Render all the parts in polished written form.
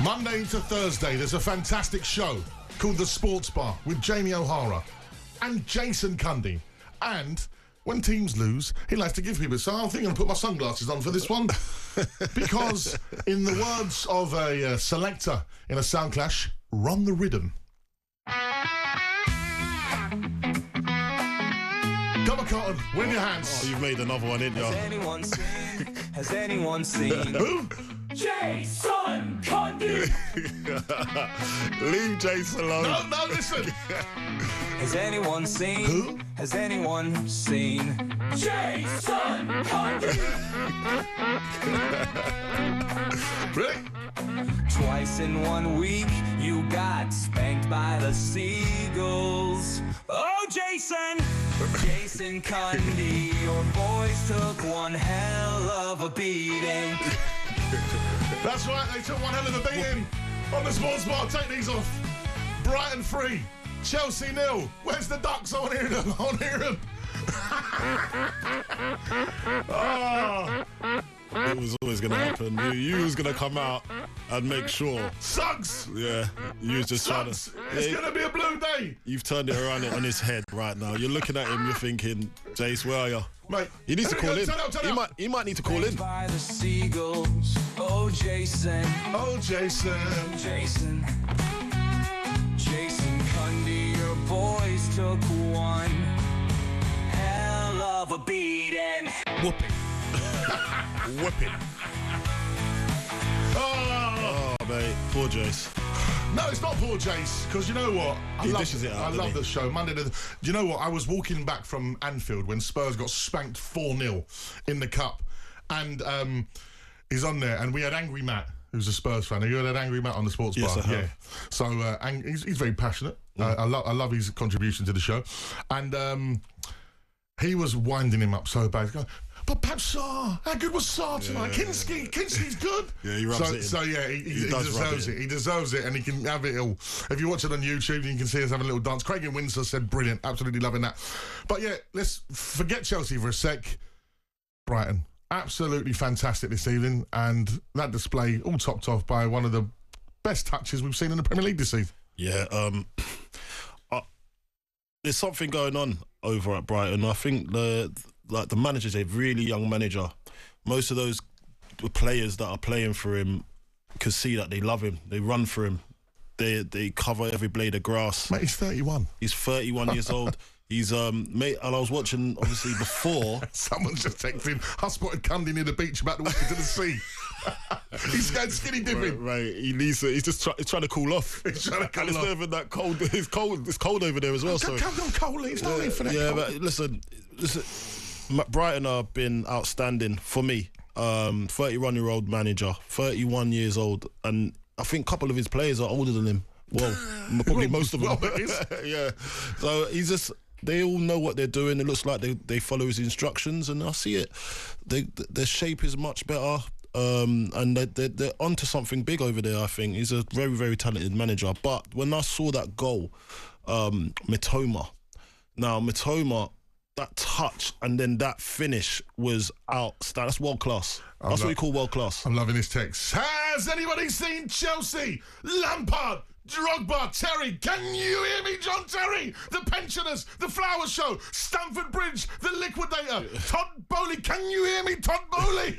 Monday to Thursday, there's a fantastic show called The Sports Bar with Jamie O'Hara and Jason Cundy. And when teams lose, he likes to give people. So I think I'm going to put my sunglasses on for this one. Because in the words of a selector in a sound clash, run the rhythm. Double cotton, win your hands. Oh, you've made another one, didn't you? Has anyone seen? Who? Jason Cundy. Leave Jason alone. No, listen. Has anyone seen? Who? Has anyone seen? Jason Cundy. Really? Twice in 1 week, you got spanked by the seagulls. Oh, Jason Cundy, your boys took one hell of a beating. That's right, they took one hell of a beating on the Sports Bar. Take these off. Brighton 3, Chelsea 0. Where's the Ducks? I want to hear them. Oh. It was always going to happen. You was going to come out and make sure. Suggs! Yeah, you was just Suggs! trying to... It's going to be a blue day. You've turned it around on his head right now. You're looking at him, you're thinking, Jace, where are you? Mate, He needs to call in. Turn out. He might need to call in. By the seagulls. Oh, Jason. Oh, Jason. Jason Cundy, your boys took one hell of a beating. Whooping. Whipping. Oh, Mate, poor Jace. no, it's not poor Jace, because you know what? He dishes it out, I doesn't love he? the show. Monday to... Do you know what? I was walking back from Anfield when Spurs got spanked 4-0 in the Cup. And he's on there, and we had Angry Matt, who's a Spurs fan. Have you heard that Angry Matt on the Sports Yes, Bar? I have. Yeah. So he's very passionate. I love his contribution to the show. And he was winding him up so bad. He's going, but perhaps Sarr, how good was Sarr tonight? Kinsley's good. Yeah, he rubs it in. So yeah, he does rub deserves it it. He deserves it, and he can have it all. If you watch it on YouTube, you can see us having a little dance. Craig and Windsor said brilliant, absolutely loving that. But yeah, let's forget Chelsea for a sec. Brighton, absolutely fantastic this evening, and that display all topped off by one of the best touches we've seen in the Premier League this season. Yeah, there's something going on over at Brighton. I think the manager's a really young manager. Most of those players that are playing for him can see that they love him. They run for him. They cover every blade of grass. Mate, he's 31. He's 31 years old. He's mate, and I was watching obviously before. Someone's just texting. I spotted Cundy near the beach about to walk into the sea. He's going skinny dipping. Right. He's just trying to cool off. He's trying to cool and it's off. not even that cold. It's cold. It's cold over there as well. So Come on, Coley. It's not for that. yeah, cold. but listen. Brighton have been outstanding for me. 31-year-old manager, 31 years old, and I think a couple of his players are older than him. Well, probably most of them. Yeah. So he's just. They all know what they're doing. It looks like they follow his instructions, and I see it. Their shape is much better, and they're onto something big over there. I think he's a very, very talented manager. But when I saw that goal, Mitoma, that touch and then that finish was outstanding. That's world class. That's what you call world class. I'm loving this text. Has anybody seen Chelsea? Lampard, Drogba, Terry. Can you hear me, John Terry? The Pensioners, The Flower Show, Stamford Bridge, The Liquidator, Todd Bowley. Can you hear me, Todd Bowley?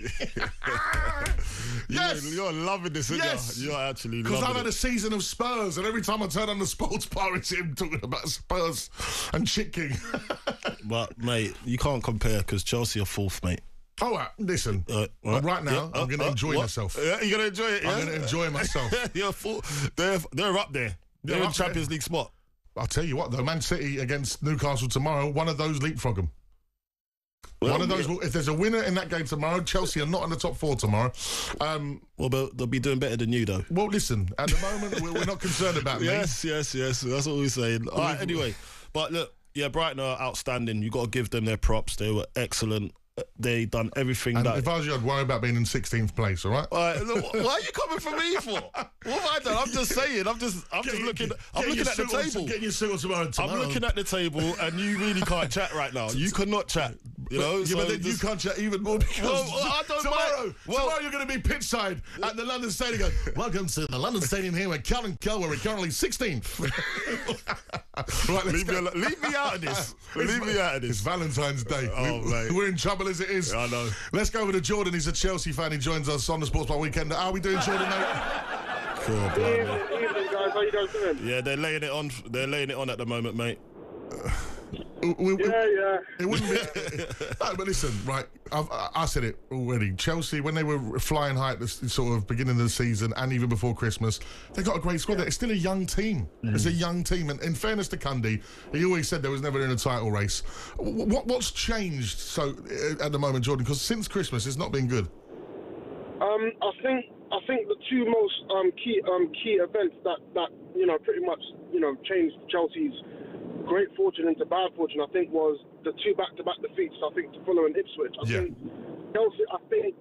Yes. You're loving this, aren't Yes. you? You're actually loving it. Because I've had a season of Spurs, and every time I turn on the Sports Bar, it's him talking about Spurs and Chick King. But, mate, you can't compare because Chelsea are fourth, mate. All right, listen. Right now, I'm going to enjoy myself. Yeah, you're going to enjoy it, yeah? I'm going to enjoy myself. They're up there. They're in Champions League spot. I'll tell you what, though, Man City against Newcastle tomorrow, one of those leapfrog them. One of those. If there's a winner in that game tomorrow, Chelsea are not in the top 4 tomorrow. Well, they'll be doing better than you, though. Well, listen, at the moment, we're not concerned about me. Yes. That's what we're saying. All right, anyway. But look, yeah, Brighton are outstanding. You got to give them their props. They were excellent. They done everything And that. if I was you, I'd worry about being in 16th place. All right. Look, why are you coming for me for? What have I done? I'm just saying. I'm just looking. I'm looking at the table. Getting your suit on tomorrow. I'm looking at the table, and you really can't chat right now. You cannot chat. You know, but then you can't chat even more because I don't tomorrow you're going to be pitchside at the London Stadium. Going, welcome to the London Stadium here with Cal and Kel, where we're currently 16th. Right, leave me out of this. Leave me out of this. It's Valentine's Day. Oh, mate. We're in trouble as it is. I know. Let's go over to Jordan. He's a Chelsea fan. He joins us on the Sports Bar Weekend. How are we doing, Jordan, mate? Cool, Evening, guys. How you guys doing? Yeah, they're laying it on. They're laying it on at the moment, mate. Yeah. It wouldn't be. No, but listen, right? I said it already. Chelsea, when they were flying high at the sort of beginning of the season and even before Christmas, they got a great squad. It's still a young team. It's a young team, and in fairness to Cundy, he always said they was never in a title race. What's changed at the moment, Jordan? Because since Christmas, it's not been good. I think the two most key events that pretty much changed Chelsea's great fortune into bad fortune, I think, was the two back-to-back defeats, I think, to Fulham and Ipswich. I think Chelsea,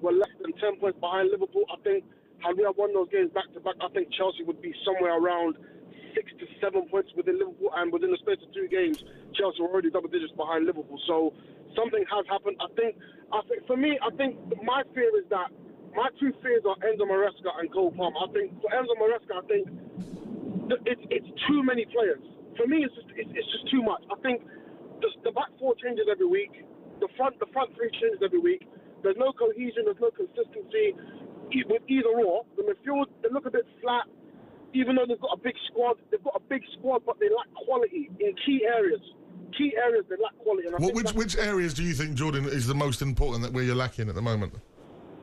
were less than 10 points behind Liverpool. I think had we won those games back-to-back, I think Chelsea would be somewhere around 6 to 7 points within Liverpool, and within the space of 2 games, Chelsea were already double digits behind Liverpool. So something has happened. I think for me, my fear is that my two fears are Enzo Maresca and Cole Palmer. I think for Enzo Maresca, I think it's too many players. For me, it's just too much. I think the back four changes every week. The front three changes every week. There's no cohesion. There's no consistency with either or. The midfield, they look a bit flat. Even though they've got a big squad, but they lack quality in key areas. Key areas they lack quality. And which areas do you think, Jordan, is the most important where you're lacking at the moment?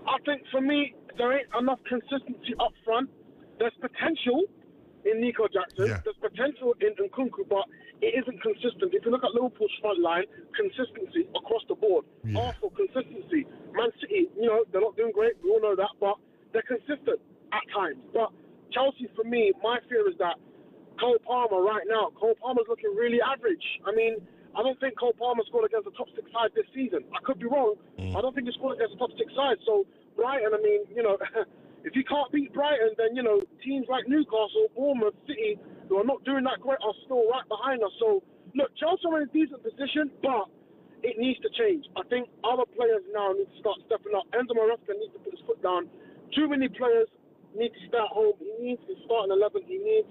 I think for me, there ain't enough consistency up front. There's potential in Nico Jackson. Yeah. There's potential in Nkunku, but it isn't consistent. If you look at Liverpool's front line, consistency across the board. Yeah. Arsenal, consistency. Man City, they're not doing great. We all know that, but they're consistent at times. But Chelsea, for me, my fear is that Cole Palmer's looking really average. I mean, I don't think Cole Palmer scored against the top 6 side this season. I could be wrong. I don't think he scored against the top 6 side. So Brighton, if you can't beat Brighton, then, teams like Newcastle, Bournemouth, City, who are not doing that great, are still right behind us. So, look, Chelsea are in a decent position, but it needs to change. I think other players now need to start stepping up. Enzo Maresca needs to put his foot down. Too many players need to stay at home. He needs his starting 11. He needs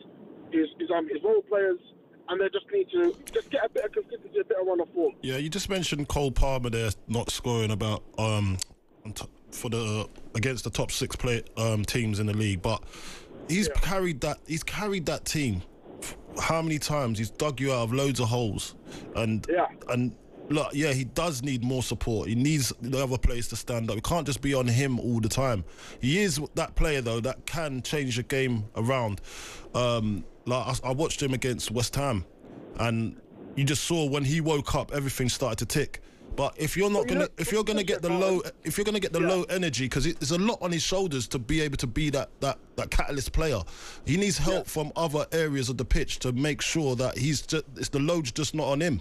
his role players, and they just need to just get a bit of consistency, a bit of run of form. Yeah, you just mentioned Cole Palmer there not scoring about against the top 6 teams in the league, but he's carried that team. How many times he's dug you out of loads of holes, and look, he does need more support. He needs the other players to stand up. It can't just be on him all the time. He is that player though that can change the game around. I watched him against West Ham, and you just saw when he woke up, everything started to tick. But if you're gonna get the low energy, because there's a lot on his shoulders to be able to be that catalyst player, he needs help from other areas of the pitch to make sure that the load's just not on him.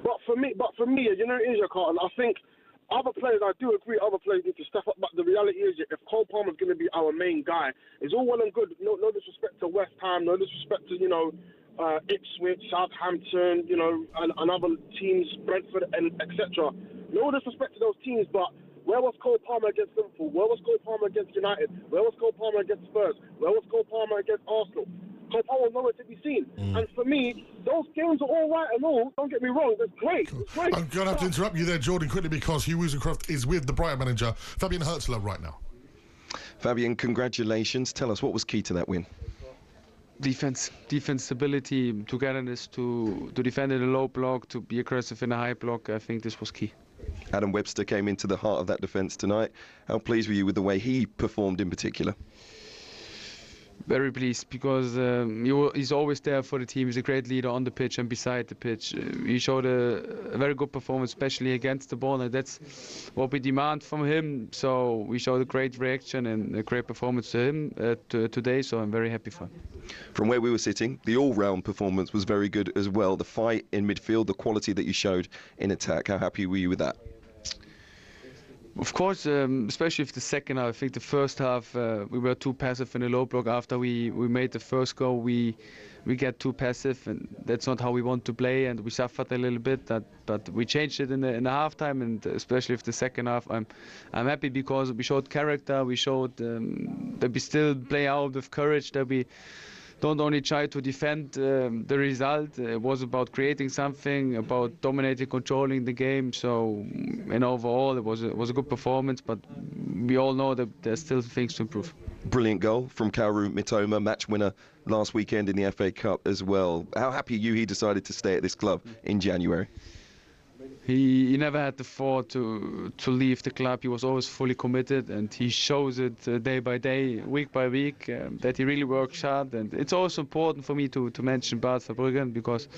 But for me, it is your Carlton. I think other players, I do agree, other players need to step up. But the reality is, if Cole Palmer's going to be our main guy, it's all well and good. No disrespect to West Ham, no disrespect to Ipswich, Southampton, and other teams, Brentford, and etc. No disrespect to those teams, but where was Cole Palmer against Liverpool? Where was Cole Palmer against United? Where was Cole Palmer against Spurs? Where was Cole Palmer against Arsenal? Cole Palmer was nowhere to be seen. And for me, those games are all right and all. Don't get me wrong, it's great. It's great. I'm going to have to interrupt you there, Jordan, quickly, because Hugh Woozencroft is with the Brighton manager, Fabian Hurzeler, right now. Fabian, congratulations. Tell us, what was key to that win? Defense stability, togetherness, to defend in a low block, to be aggressive in a high block. I think this was key. Adam Webster came into the heart of that defence tonight. How pleased were you with the way he performed in particular? Very pleased, because he's always there for the team. He's a great leader on the pitch and beside the pitch. He showed a very good performance, especially against the ball, and that's what we demand from him. So we showed a great reaction and a great performance to him today, so I'm very happy for him. From where we were sitting, the all-round performance was very good as well. The fight in midfield, the quality that you showed in attack, how happy were you with that? Of course, especially if the second half. I think the first half we were too passive in the low block. After we made the first goal, we get too passive, and that's not how we want to play. And we suffered a little bit. But we changed it in the halftime, and especially if the second half, I'm happy because we showed character. We showed that we still play out with courage. That we don't only try to defend the result. It was about creating something, about dominating, controlling the game. So, and overall, it was a good performance. But we all know that there's still things to improve. Brilliant goal from Kaoru Mitoma, match winner last weekend in the FA Cup as well. How happy are you he decided to stay at this club in January? He never had the thought to leave the club. He was always fully committed, and he shows it day by day, week by week, that he really works hard. And it's also important for me to mention Bart Verbruggen, because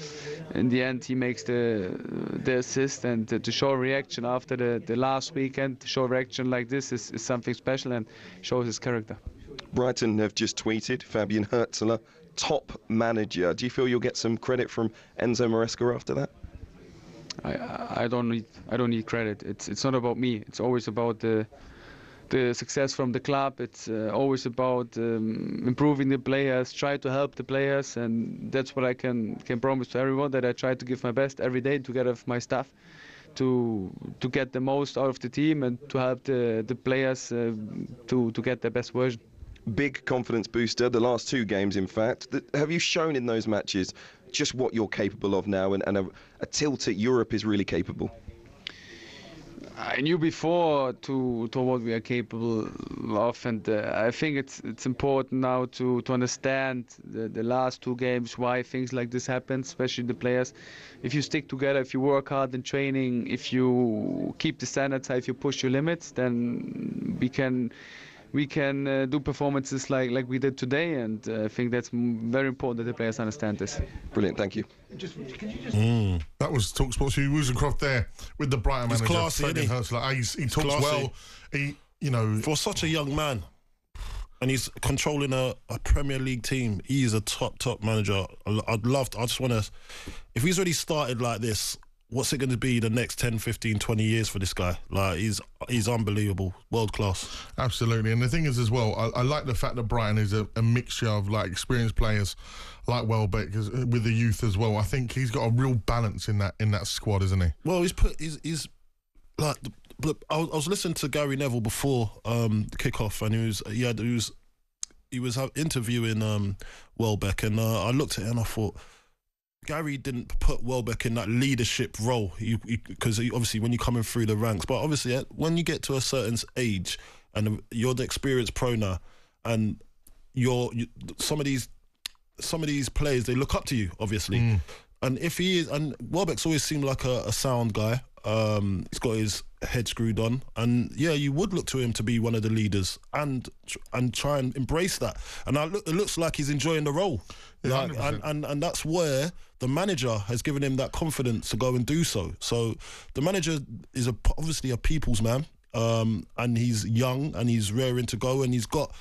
in the end he makes the assist, and to show reaction after the last weekend, to show reaction like this is something special and shows his character. Brighton have just tweeted Fabian Hurzeler, top manager. Do you feel you'll get some credit from Enzo Maresca after that? I don't need credit. It's not about me. It's always about the success from the club. It's always about improving the players, try to help the players, and that's what I can promise to everyone, that I try to give my best every day together with my staff to get the most out of the team and to help the players to get their best version. Big confidence booster, the last two games in fact. Have you shown in those matches just what you're capable of now, and a tilt at Europe is really capable? I knew before to what we are capable of, and I think it's important now to understand the last two games, why things like this happen, especially the players. If you stick together, if you work hard in training, if you keep the standards high, if you push your limits, then we can do performances like we did today, and I think that's very important that the players understand this. Brilliant, thank you. That was talkSPORT's Hugh Woozencroft there with the Brighton manager. Classy, Fabian Hurzeler. He talks classy. well. For such a young man, and he's controlling a Premier League team, he's a top manager. I just want to, if he's already started like this, what's it going to be the next 10, 15, 20 years for this guy? Like, he's unbelievable, world class. Absolutely. And the thing is as well, I like the fact that Brighton is a mixture of like experienced players like Welbeck with the youth as well. I think he's got a real balance in that squad, isn't he? Well, he's like, I was listening to Gary Neville before the kickoff, and he was interviewing Welbeck, and I looked at it and I thought, Gary didn't put Welbeck in that leadership role because obviously when you're coming through the ranks, but obviously when you get to a certain age and you're the experienced pro now, and some of these players, they look up to you obviously, and if he is, and Welbeck's always seemed like a sound guy. He's got his head screwed on, and yeah, you would look to him to be one of the leaders and try and embrace that. And it looks like he's enjoying the role, like, and that's where the manager has given him that confidence to go and do so. So the manager is obviously a people's man, and he's young and he's raring to go, and he's got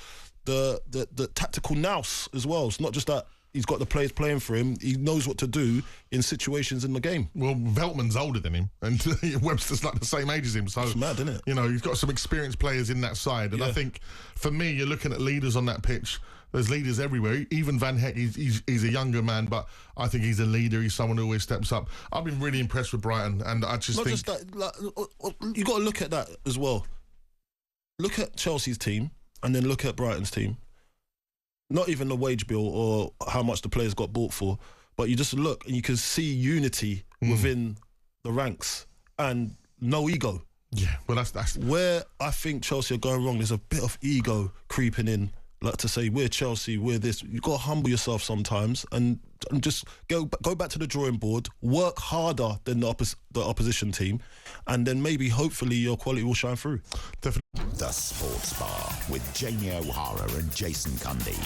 the tactical nous as well. It's not just that. He's got the players playing for him. He knows what to do in situations in the game. Well, Veltman's older than him, and Webster's like the same age as him. So it's mad, isn't it? You know, he's got some experienced players in that side. And I think, for me, you're looking at leaders on that pitch. There's leaders everywhere. Even Van Heck, he's a younger man, but I think he's a leader. He's someone who always steps up. I've been really impressed with Brighton, and I just think... Not just that, like, you got to look at that as well. Look at Chelsea's team, and then look at Brighton's team. Not even the wage bill or how much the players got bought for, but you just look and you can see unity within the ranks and no ego. Yeah, well, that's where I think Chelsea are going wrong. There's a bit of ego creeping in, like to say we're Chelsea, we're this. You've got to humble yourself sometimes and just go back to the drawing board, work harder than the opposition team, and then maybe hopefully your quality will shine through. Definitely. The Sports Bar with Jamie O'Hara and Jason Cundy.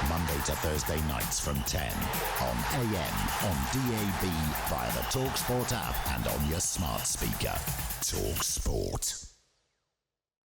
Monday to Thursday nights from 10 on AM, on DAB, via the talkSPORT app and on your smart speaker. talkSPORT.